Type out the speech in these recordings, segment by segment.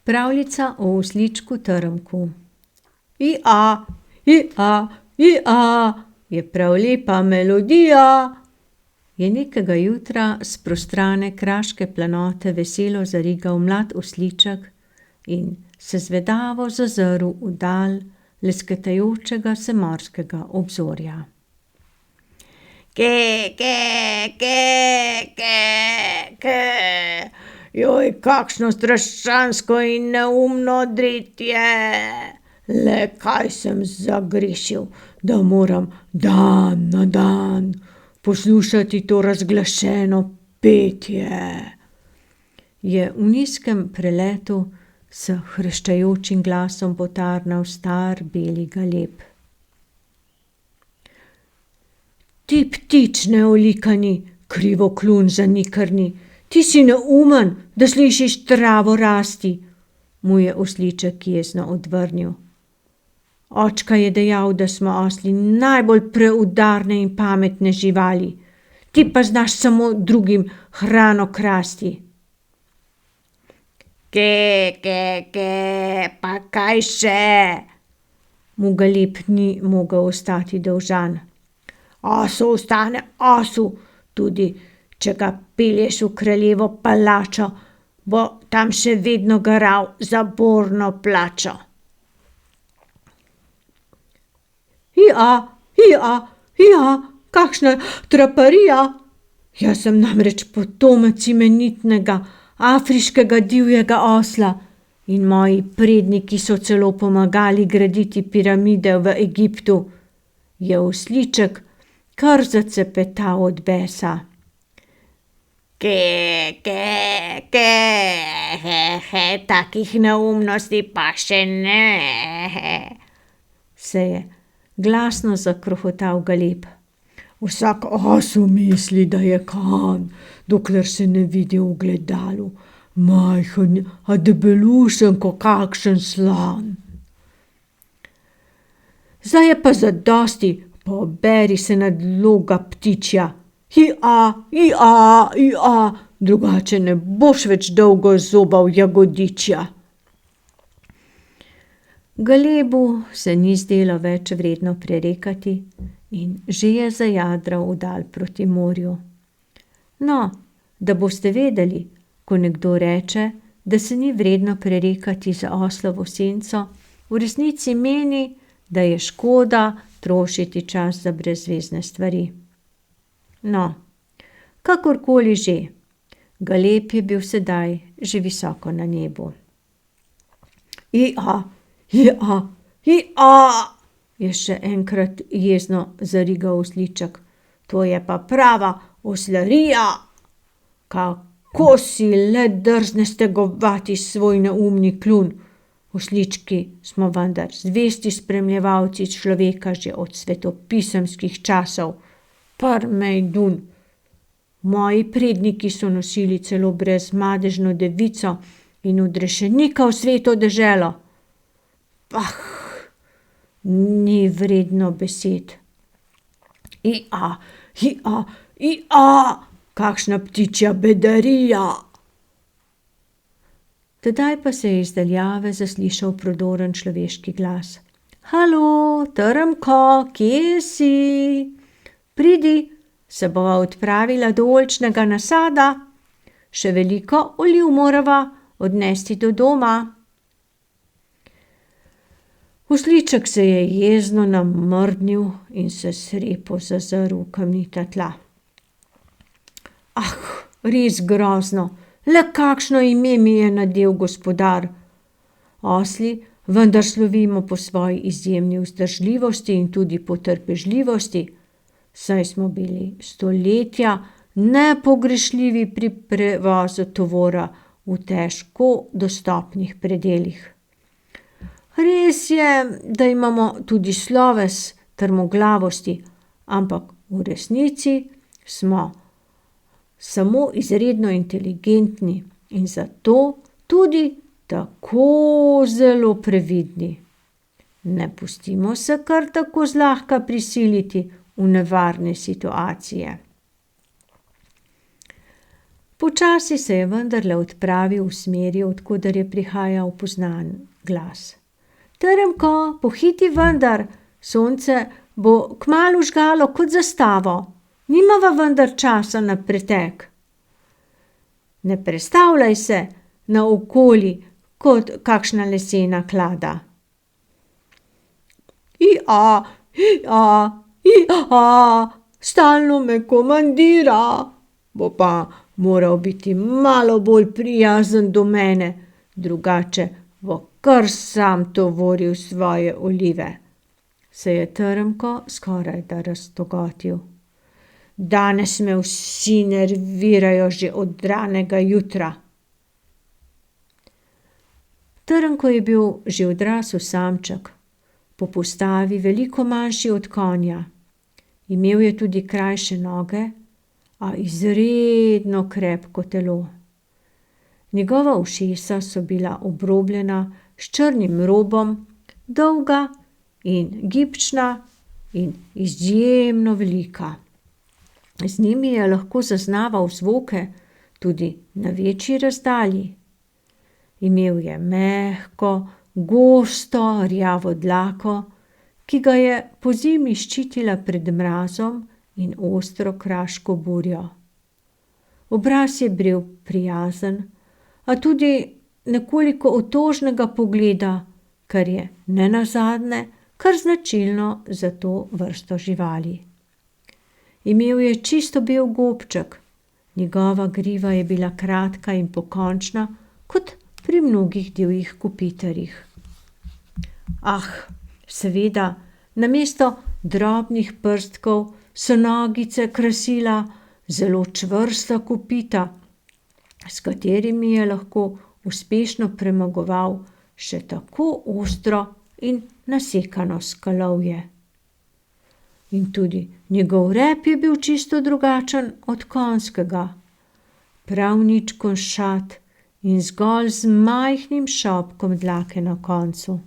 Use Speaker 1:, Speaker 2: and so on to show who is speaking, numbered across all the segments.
Speaker 1: Pravljica o osličku Trmku. Ia, ia, ia, je prav lepa melodija. Je nekega jutra s prostrane kraške planote veselo zarigal mlad osliček in se zvedavo zazrl v dal lesketajočega se morskega obzorja.
Speaker 2: Ke, joj, kakšno strašansko in neumno dretje. Le kaj sem zagrešil, da moram dan na dan poslušati to razglašeno petje.
Speaker 1: Je v nizkem preletu s hreščajočim glasom potarnal star beli galeb. Ti ptič neolikani, krivoklun zanikrni, ti si neumen, da slišiš travo rasti, mu je osliček jezno odvrnil. Očka je dejal, da smo osli najbolj preudarne in pametne živali, ti pa znaš samo drugim hrano krasti.
Speaker 2: Pa kaj še?
Speaker 1: Mu galeb ni mogel ostati dolžan.
Speaker 2: Osu ostane osu, tudi če ga pelješ v kraljevo palačo, bo tam še vedno garal za borno plačo.
Speaker 1: Ia, ia, ia, kakšna traparija! Jaz sem namreč potomec imenitnega afriškega divjega osla in moji predniki so celo pomagali graditi piramide v Egiptu, je osliček kar zacepetal od besa.
Speaker 2: Takih neumnosti pa še ne,
Speaker 1: se je glasno zakrohotal galeb.
Speaker 3: Vsak os misli, da je kan, dokler se ne vidi v ogledalu. Majhen, a debelušen, ko kakšen slan.
Speaker 1: Zdaj je pa zadosti, poberi se nadloga ptičja.
Speaker 3: Ia, ia, ia, drugače ne boš več dolgo zobal jagodičja.
Speaker 1: Galebu se ni zdelo več vredno prerekati in že je zajadral v dal proti morju. No, da boste vedeli, ko nekdo reče, da se ni vredno prerekati za oslovo senco, v resnici meni, da je škoda trošiti čas za brezvezne stvari. No, kakorkoli že, galeb je bil sedaj že visoko na nebu.
Speaker 3: Ia, ia, ia,
Speaker 1: je še enkrat jezno zarigal osliček.
Speaker 2: To je pa prava oslarija.
Speaker 3: Kako si le drzne stegovati svoj neumni kljun?
Speaker 1: Oslički smo vendar zvesti spremljevalci človeka že od svetopisemskih časov.
Speaker 3: Parmejdun.
Speaker 1: Moji predniki so nosili celo brezmadežno devico in odrešenika v sveto deželo. Ni vredno besed.
Speaker 3: Ia, ia, ia, kakšna ptičja bedarija.
Speaker 1: Tedaj pa se je iz daljave zaslišal prodoren človeški glas. Halo, Trmko, kje si? Pridi, se bova odpravila do oljčnega nasada. Še veliko oliv morava odnesti do doma. Osliček se je jezno namrdnil in se srepo zazrl v kamnita tla. Res grozno, le kakšno ime mi je nadel gospodar. Osli vendar slovimo po svoji izjemni vzdržljivosti in tudi potrpežljivosti, saj smo bili stoletja nepogrešljivi pri prevozu tovora v težko dostopnih predelih. Res je, da imamo tudi sloves trmoglavosti, ampak v resnici smo samo izredno inteligentni in zato tudi tako zelo previdni. Ne pustimo se kar tako zlahka prisiliti v nevarne situacije. Počasi se je vendarle odpravil v smeri, odkuder je prihajal poznan glas. Trmko, pohiti vendar, sonce bo kmalu žgalo kot zastavo. Nimava vendar časa na pretek. Ne prestavljaj se naokoli kot kakšna lesena klada.
Speaker 3: Stalno me komandira. Bo pa moral biti malo bolj prijazen do mene, drugače bo kar sam tovoril svoje olive, se je Trmko skorajda raztogotil. Danes me vsi nervirajo že od ranega jutra.
Speaker 1: Trnko je bil že odrasel samček, po postavi veliko manjši od konja. Imel je tudi krajše noge, a izredno krepko telo. Njegova ušesa so bila obrobljena s črnim robom, dolga in gibčna in izjemno velika. Z njimi je lahko zaznaval zvoke tudi na večji razdalji. Imel je mehko, gosto rjavo dlako, ki ga je pozimi ščitila pred mrazom in ostro kraško burjo. Obraz je bil prijazen, a tudi nekoliko otožnega pogleda, kar je nenazadnje kar značilno za to vrsto živali. Imel je čisto bel gobček, njegova griva je bila kratka in pokončna, kot pri mnogih divjih kopitarjih. Seveda, namesto drobnih prstkov so nogice krasila zelo čvrsta kopita, s katerimi je lahko uspešno premagoval še tako ostro in nasekano skalovje. In tudi njegov rep je bil čisto drugačen od konjskega, prav nič konšat in zgolj z majhnim šopkom dlake na koncu.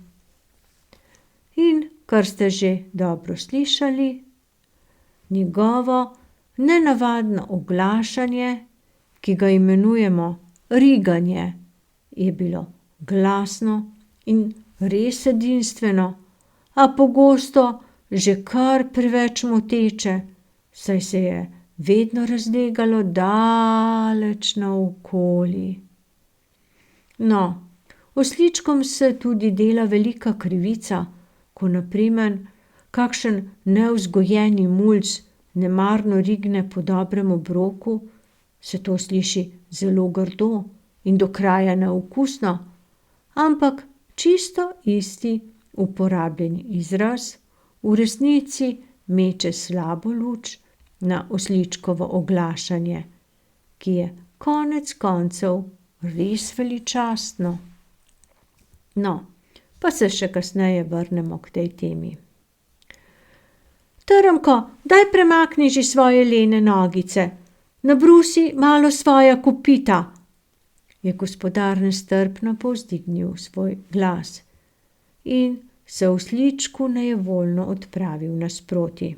Speaker 1: In, kar ste že dobro slišali, njegovo nenavadno oglašanje, ki ga imenujemo riganje, je bilo glasno in res edinstveno, a pogosto že kar preveč moteče, saj se je vedno razlegalo daleč naokoli. No, osličkom se tudi dela velika krivica, ko na primer kakšen nevzgojeni mulc nemarno rigne po dobrem obroku, se to sliši zelo grdo in do kraja neokusno, ampak čisto isti uporabljeni izraz v resnici meče slabo luč na osličkovo oglašanje, ki je konec koncev res veličastno. No, pa se še kasneje vrnemo k tej temi. Trmko, daj premakni že svoje lene nogice, nabrusi malo svoja kopita, je gospodar nestrpno povzdignil svoj glas in se osličku nejevoljno odpravil nasproti.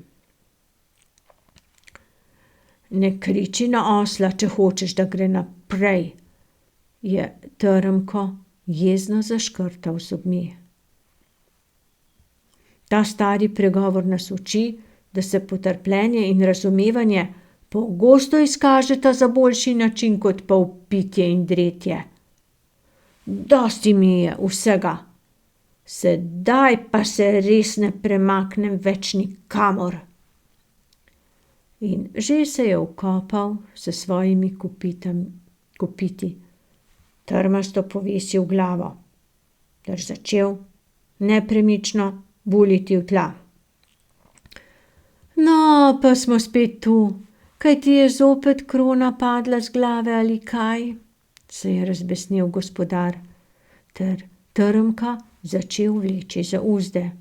Speaker 1: Ne kriči na osla, če hočeš, da gre naprej, je Trmko jezno zaškrtal z zobmi. Ta stari pregovor nas uči, da se potrpljenje in razumevanje pogosto izkažeta za boljši način kot pa vpitje in dretje. Dosti mi je vsega, sedaj pa se res ne premaknem več nikamor. In že se je vkopal s svojimi kopiti, trmasto povesil glavo, ter začel nepremično buliti v tla. No, pa smo spet tu, kaj ti je zopet krona padla z glave ali kaj, se je razbesnel gospodar, ter Trmka začel vleči za uzde.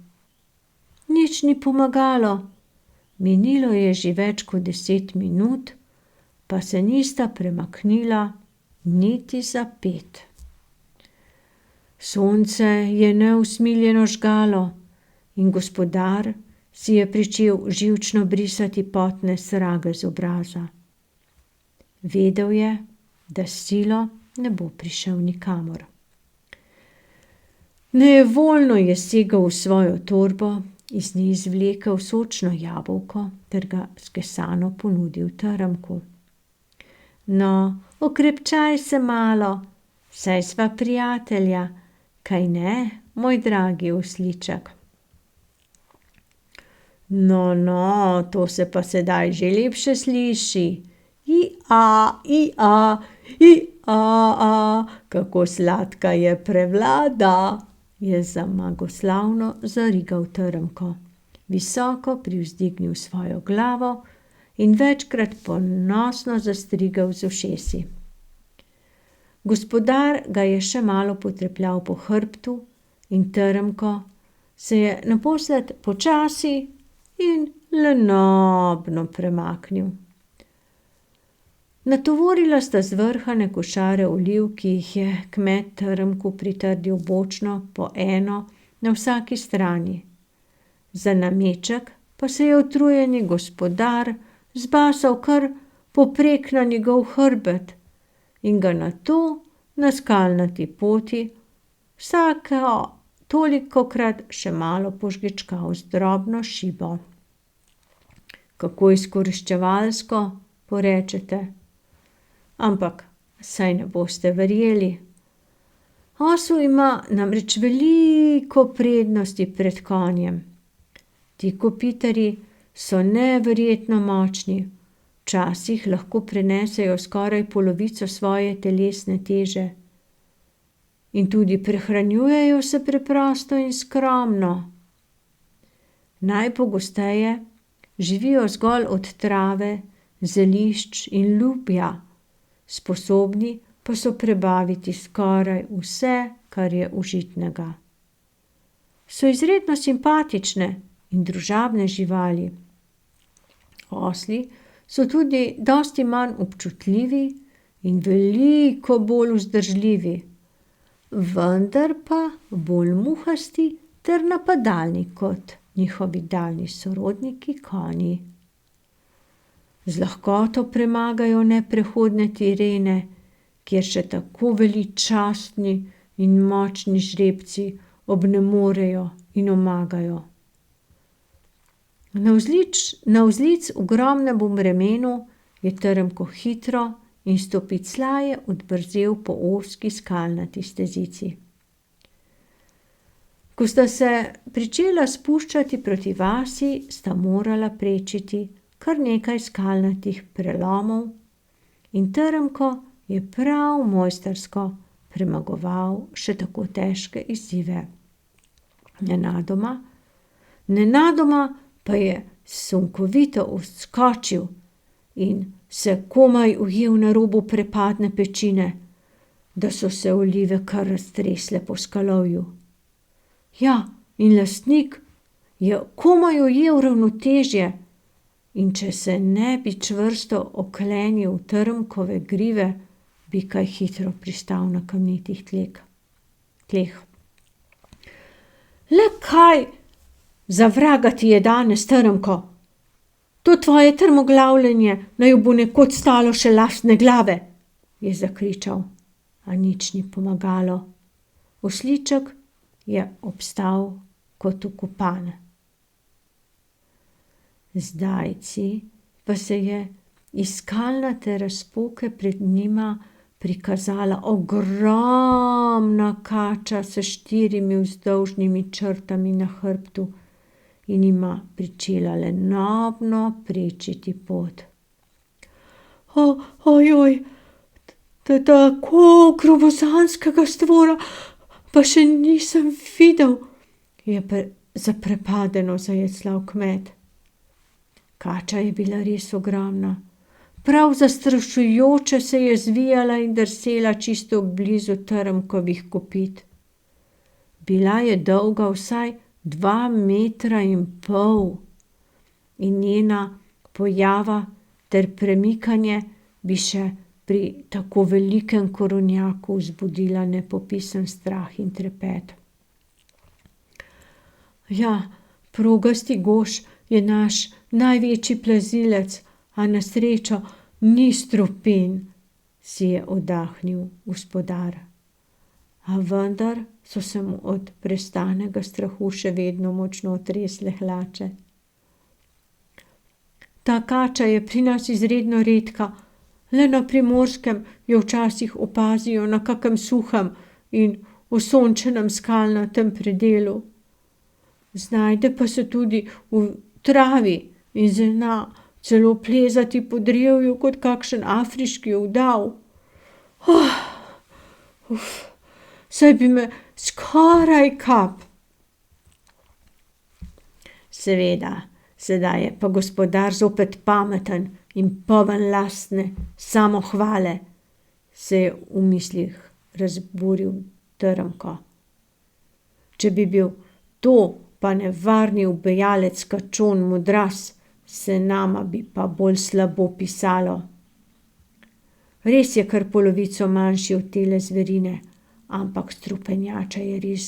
Speaker 1: Nič ni pomagalo, minilo je že več kot 10 minut, pa se nista premaknila niti za 5. Sonce je neusmiljeno žgalo in gospodar si je pričel živčno brisati potne srage z obraza. Vedel je, da s silo ne bo prišel nikamor. Nejevoljno je segel v svojo torbo, iz nje izvlekel sočno jabolko ter ga skesano ponudil Trmku. No, okrepčaj se malo, saj sva prijatelja, kaj ne, moj dragi osliček?
Speaker 3: No, to se pa sedaj že lepše sliši. Kako sladka je prevlada, je zmagoslavno zarigal Trmko. Visoko privzdignil svojo glavo in večkrat ponosno zastrigel z ušesi. Gospodar ga je še malo potrepljal po hrbtu in Trmko se je naposled počasi in lenobno premaknil. Natovorila sta zvrhane košare oliv, ki jih je kmet Trmku pritrdil bočno po eno na vsaki strani. Za nameček pa se je utrujeni gospodar zbasal kar poprek na njegov hrbet in ga nato na skalnati poti vsako tolikokrat še malo požgečkal z drobno šibo. Kako izkoriščevalsko, porečete, ampak saj ne boste verjeli. Osel ima namreč veliko prednosti pred konjem. Ti kopitarji so neverjetno močni, včasih lahko prenesejo skoraj polovico svoje telesne teže. In tudi prehranjujejo se preprosto in skromno. Najpogosteje živijo zgolj od trave, zelišč in lubja, sposobni pa so prebaviti skoraj vse, kar je užitnega. So izredno simpatične in družabne živali. Osli so tudi dosti manj občutljivi in veliko bolj vzdržljivi, vendar pa bolj muhasti ter napadalni kot njihovi daljni sorodniki konji. Z lahkoto premagajo neprehodne terene, kjer še tako veličastni in močni žrebci obnemorejo in omagajo. Navzlic ogromnemu bremenu je Trmko hitro in stopicljaje odbrzel po ozki skalnati stezici. Ko sta se pričela spuščati proti vasi, sta morala prečiti kar nekaj skalnatih prelomov in Trmko je prav mojstrsko premagoval še tako težke izzive. Nenadoma pa je sunkovito odskočil in se komaj ujel na robu prepadne pečine, da so se olive kar raztresle po skalovju. Ja, in lastnik je komaj ujel ravnotežje in če se ne bi čvrsto oklenil Trmkove grive, bi kaj hitro pristal na kamnitih tleh. Le kaj za vraga ti je danes, Trmko? To tvoje trmoglavljenje naj bo nekoč stalo še lastne glave, je zakričal, a nič ni pomagalo. Osliček je obstal kot vkopan. Zdajci pa se je iz skalnate razpoke pred njima prikazala ogromna kača s 4 vzdolžnimi črtami na hrbtu in jima pričela lenobno prečiti pot. Ojoj, tako gromozanskega stvora pa še nisem videl, je zaprepadeno zajecljal kmet. Kača je bila res ogromna. Prav zastrašujoče se je zvijala in drsela čisto blizu Trmkovih kopit. Bila je dolga vsaj 2,5 metra in njena pojava ter premikanje bi še pri tako velikem koronjaku vzbudila nepopisen strah in trepet. Ja, progasti Goš je naš največji plazilec, a na srečo ni strupin,
Speaker 1: si je oddahnil gospodar. A vendar so se mu od prestanega strahu še vedno močno tresle hlače. Ta kača je pri nas izredno redka, le na Primorskem jo včasih opazijo na kakem suhem in osončenem skalnatem predelu. Znajde pa se tudi v travi in zna celo plezati po drevju kot kakšen afriški udav. Saj bi me skoraj kap. Seveda, sedaj je pa gospodar zopet pameten in poln lastne samohvale, se je v mislih razburil Trnko. Če bi bil to pa nevarni ubijalec kačon Modraz, se nama bi pa bolj slabo pisalo. Res je kar polovico manjši od tele zverine, ampak strupenjača je res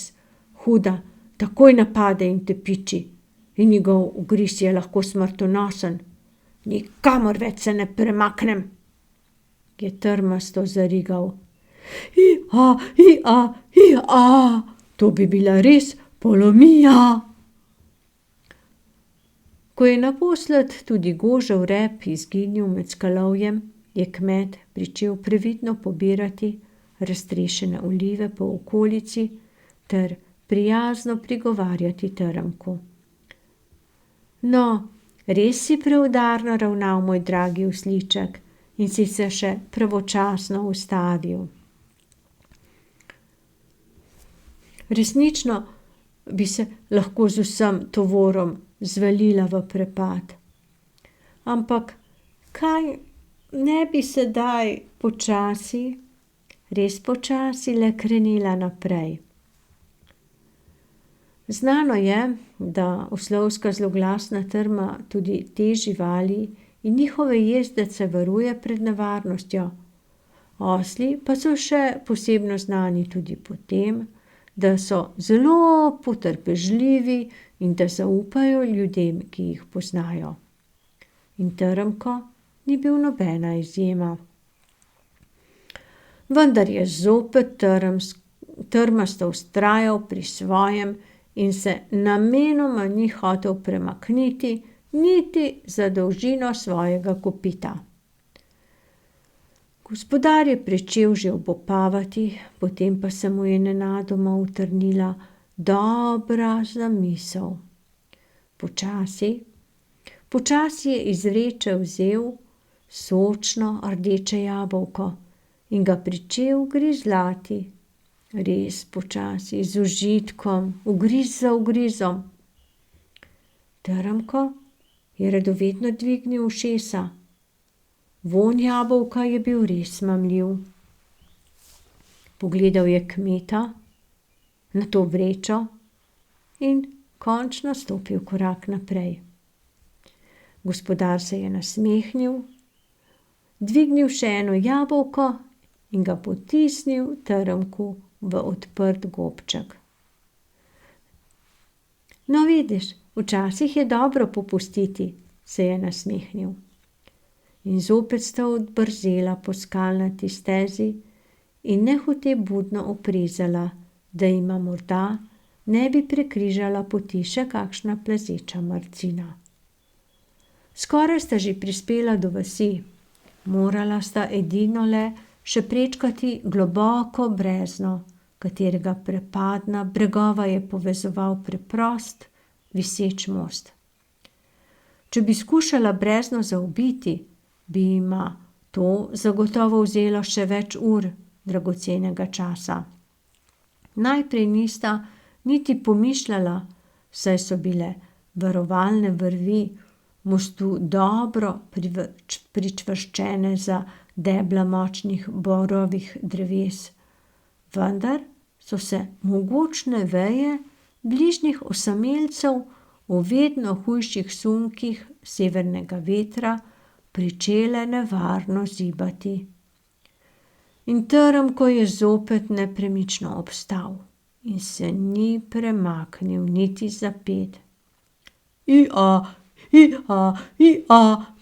Speaker 1: huda, takoj napade in te piči. In njegov ugriz je lahko smrtonosen. Nikamor več se ne premaknem, je trmasto zarigal. To bi bila res polomija. Ko je naposled tudi gožev rep izginil med skalovjem, je kmet pričel previdno pobirati raztrešene olive po okolici ter prijazno prigovarjati Trnku. No, res si preudarno ravnal, moj dragi osliček, in si se še pravočasno ustavil. Resnično bi se lahko z vsem tovorom zvalila v prepad. Ampak kaj ne bi sedaj počasi, res počasi le krenila naprej? Znano je, da oslovska zloglasna trma tudi te živali in njihove jezdece varuje pred nevarnostjo. Osli pa so še posebno znani tudi po tem, da so zelo potrpežljivi in da zaupajo ljudem, ki jih poznajo. In Trnko ni bil nobena izjema. Vendar je zopet trmasto vztrajal pri svojem in se namenoma ni hotel premakniti niti za dolžino svojega kopita. Gospodar je pričel že obupavati, potem pa se mu je nenadoma utrnila dobra zamisel. Počasi je iz vreče vzel sočno rdeče jabolko in ga pričel grizljati. Res počasi, z užitkom, ugriz za ugrizom. Trnko je radovedno dvignil ušesa. Vonj jabolka je bil res mamljiv. Pogledal je kmeta, nato vrečo in končno stopil korak naprej. Gospodar se je nasmehnil, dvignil še eno jabolko in ga potisnil Trnku v odprt gobček. No, vidiš, včasih je dobro popustiti, se je nasmehnil. In zopet sta odbrzela po skalnati stezi in nehote budno oprezala, da jima morda ne bi prekrižala poti še kakšna plezeča marcina. Skoraj sta že prispela do vasi, morala sta edino le še prečkati globoko brezno, katerega prepadna bregova je povezoval preprost, viseč most. Če bi skušala brezno zaobiti, bi jima to zagotovo vzelo še več ur dragocenega časa. Najprej nista niti pomišljala, saj so bile varovalne vrvi mostu dobro pričvrščene za debla močnih borovih dreves, vendar so se mogočne veje bližnjih osamelcev v vedno hujših sunkih severnega vetra pričele nevarno zibati. In Trnko je zopet nepremično obstal in se ni premaknil niti za ped.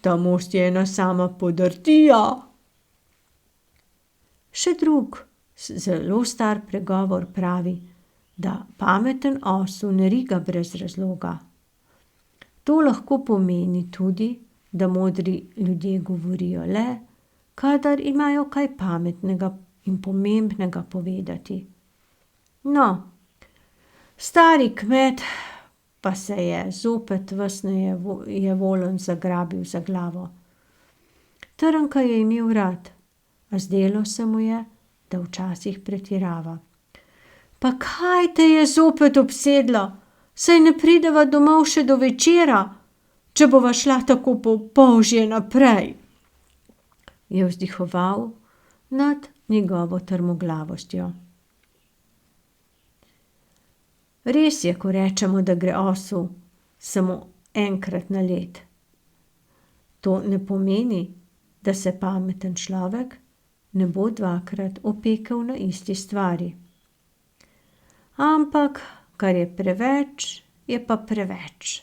Speaker 1: Ta most je ena sama podrtija, Še drug, zelo star pregovor pravi, da pameten osel ne riga brez razloga. To lahko pomeni tudi, da modri ljudje govorijo le, kadar imajo kaj pametnega in pomembnega povedati. No, stari kmet pa se je zopet ves nejevoljen zagrabil za glavo. Trnka je imel rad, a zdelo se mu je, da včasih pretirava. Pa kaj te je zopet obsedlo? Saj ne prideva domov še do večera, če bova šla tako po polžje naprej, je vzdihoval nad njegovo trmoglavostjo. Res je, ko rečemo, da gre osel samo enkrat na led. To ne pomeni, da se pameten človek ne bo dvakrat opekel na isti stvari. Ampak, kar je preveč, je pa preveč,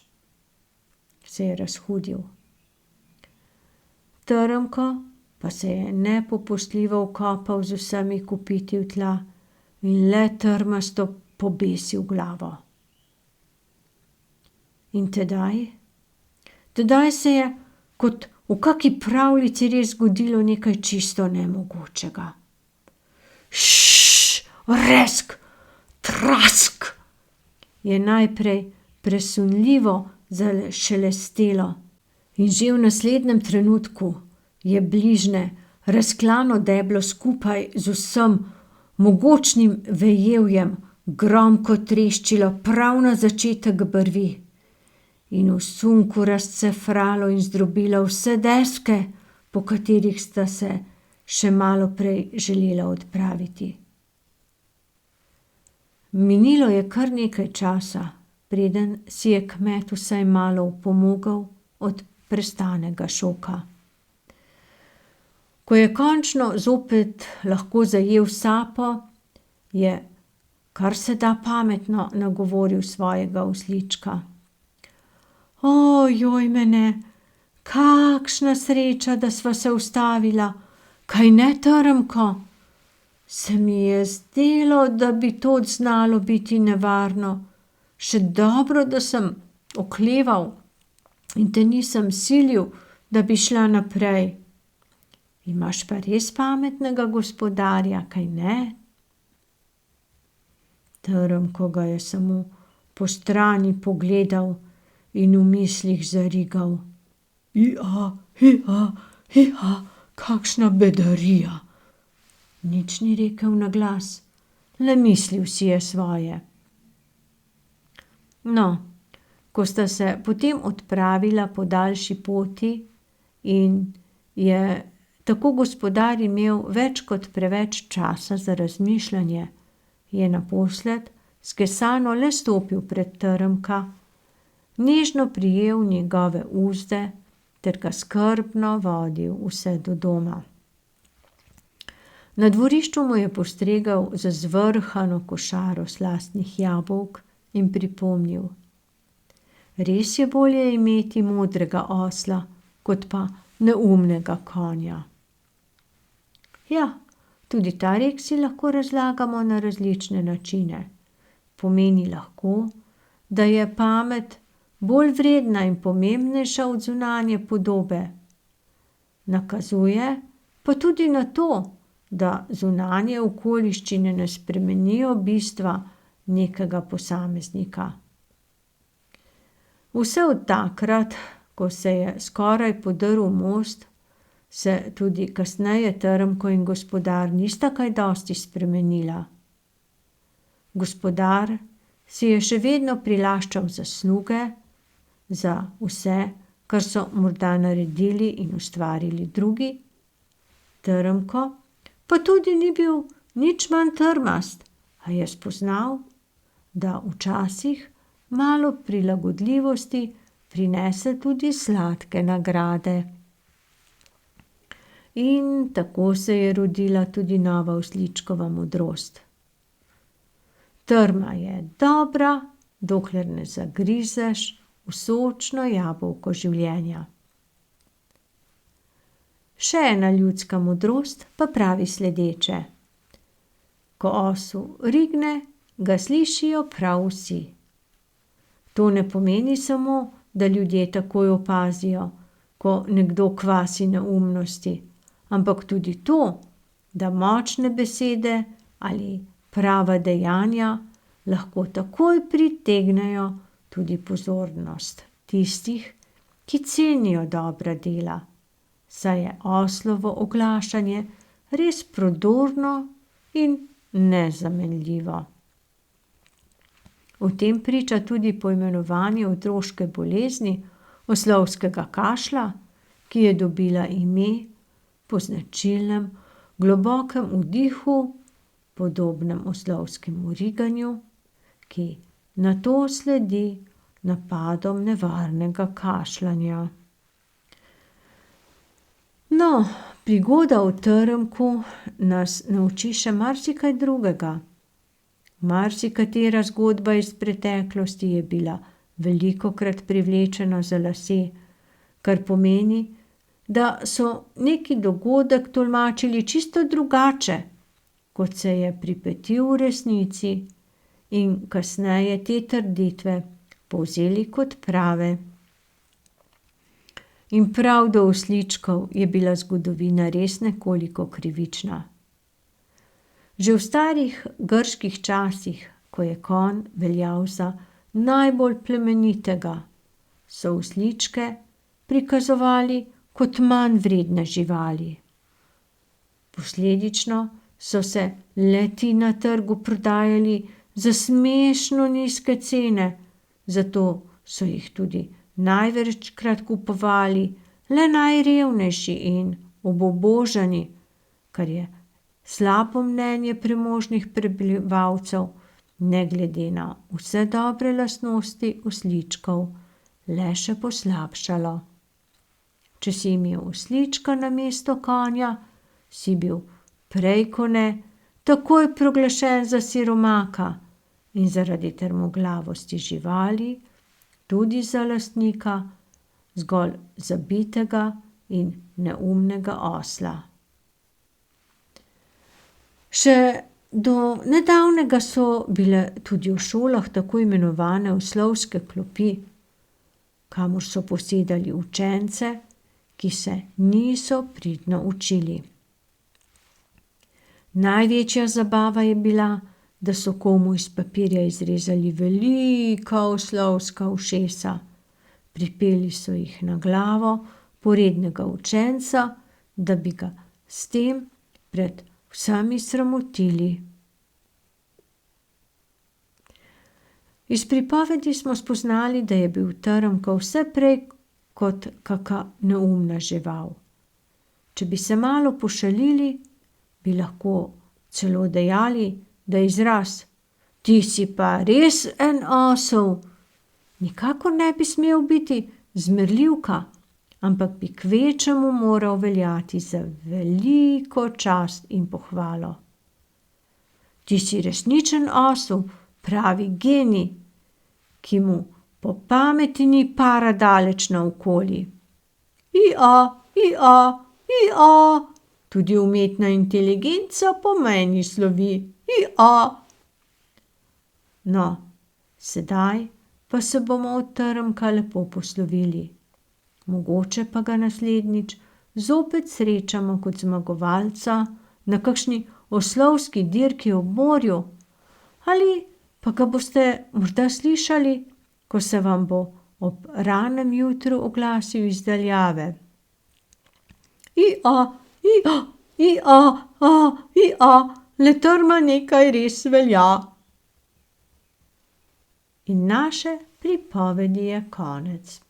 Speaker 1: se je razhudil. Trnko pa se je nepopustljivo vkopal z vsemi kopiti v tla in le trmasto pobesil glavo. In tedaj se je, kot v kaki pravljici, res zgodilo nekaj čisto nemogočega. Resk, trask, je najprej presunljivo zašelestelo in že v naslednjem trenutku je bližnje razklano deblo skupaj z vsem mogočnim vejevjem gromko treščilo prav na začetek brvi in v sunku razcefralo in zdrobilo vse deske, po katerih sta se še malo prej želela odpraviti. Minilo je kar nekaj časa, preden si je kmet vsaj malo opomogel od prestanega šoka. Ko je končno zopet lahko zajel sapo, je kar se da pametno nagovoril svojega oslička. Ojoj mene, kakšna sreča, da sva se ustavila, kaj ne, Trmko? Se mi je zdelo, da bi to znalo biti nevarno. Še dobro, da sem okleval in te nisem silil, da bi šla naprej. Imaš pa res pametnega gospodarja, kaj ne? Trmko ga je samo postrani pogledal in v mislih zarigal. Kakšna bedarija. Nič ni rekel na glas, le mislil si je svoje. No, ko sta se potem odpravila po daljši poti in je tako gospodar imel več kot preveč časa za razmišljanje, je naposled skesano le stopil pred Trmka, nežno prijel njegove uzde ter ga skrbno vodil vse do doma. Na dvorišču mu je postregel z zvrhano košaro slastnih jabolk in pripomnil: Res je bolje imeti modrega osla, kot pa neumnega konja. Ja, tudi ta rek si lahko razlagamo na različne načine. Pomeni lahko, da je pamet bolj vredna in pomembnejša od zunanje podobe. Nakazuje pa tudi na to, da zunanje okoliščine ne spremenijo bistva nekega posameznika. Vse od takrat, ko se je skoraj podrl most, se tudi kasneje Trmko in gospodar nista kaj dosti spremenila. Gospodar si je še vedno prilaščal zasluge za vse, kar so morda naredili in ustvarili drugi, Trmko pa tudi ni bil nič manj trmast, a je spoznal, da včasih malo prilagodljivosti prinese tudi sladke nagrade. In tako se je rodila tudi nova osličkova modrost. Trma je dobra, dokler ne zagrizeš v sočno jabolko življenja. Še ena ljudska modrost pa pravi sledeče: ko osu rigne, ga slišijo prav vsi. To ne pomeni samo, da ljudje takoj opazijo, ko nekdo kvasi neumnosti, ampak tudi to, da močne besede ali prava dejanja lahko takoj pritegnejo tudi pozornost tistih, ki cenijo dobra dela, saj je oslovo oglašanje res prodorno in nezamenljivo. O tem priča tudi poimenovanje otroške bolezni oslovskega kašlja, ki je dobila ime po značilnem globokem vdihu, podobnem oslovskemu riganju, ki nato sledi napadom nevarnega kašljanja. No, prigoda o trmku nas nauči še marsikaj drugega. Marsikatera zgodba iz preteklosti je bila velikokrat privlečena za lase, kar pomeni, da so neki dogodek tolmačili čisto drugače, kot se je pripetil v resnici, in kasneje te trditve povzeli kot prave. In prav do osličkov je bila zgodovina res nekoliko krivična. Že v starih grških časih, ko je konj veljal za najbolj plemenitega, so osličke prikazovali kot manj vredne živali. Posledično so se le-ti na trgu prodajali za smešno nizke cene, zato so jih tudi največkrat kupovali le najrevnejši in obubožani, kar je slabo mnenje premožnih prebivalcev, ne glede na vse dobre lastnosti osličkov, le še poslabšalo. Če si imel oslička namesto konja, si bil prej ko ne takoj proglašen za siromaka in zaradi trmoglavosti živali tudi za lastnika zgolj zabitega in neumnega osla. Še do nedavnega so bile tudi v šolah tako imenovane oslovske klopi, kamor so posedali učence, ki se niso pridno učili. Največja zabava je bila, da so komu iz papirja izrezali velika oslovska ušesa, pripeli so jih na glavo porednega učenca, da bi ga s tem pred vsemi sramotili. Iz pripovedi smo spoznali, da je bil trmka vse prej kot kaka neumna žival. Če bi se malo pošalili, bi lahko celo dejali, da izraz "ti si pa res en osel" nikakor ne bi smel biti zmerljivka, ampak bi kvečjemu moral veljati za veliko čast in pohvalo. Ti si resničen osel, pravi genij, ki mu po pameti ni para daleč naokoli. Tudi umetna inteligenca po meni slovi. No, sedaj pa se bomo od trmka lepo poslovili. Mogoče pa ga naslednjič zopet srečamo kot zmagovalca na kakšni oslovski dirki ob morju, ali pa ga boste morda slišali, ko se vam bo ob ranem jutru oglasil iz daljave. Le trma nekaj res velja. In naše pripovedi je konec.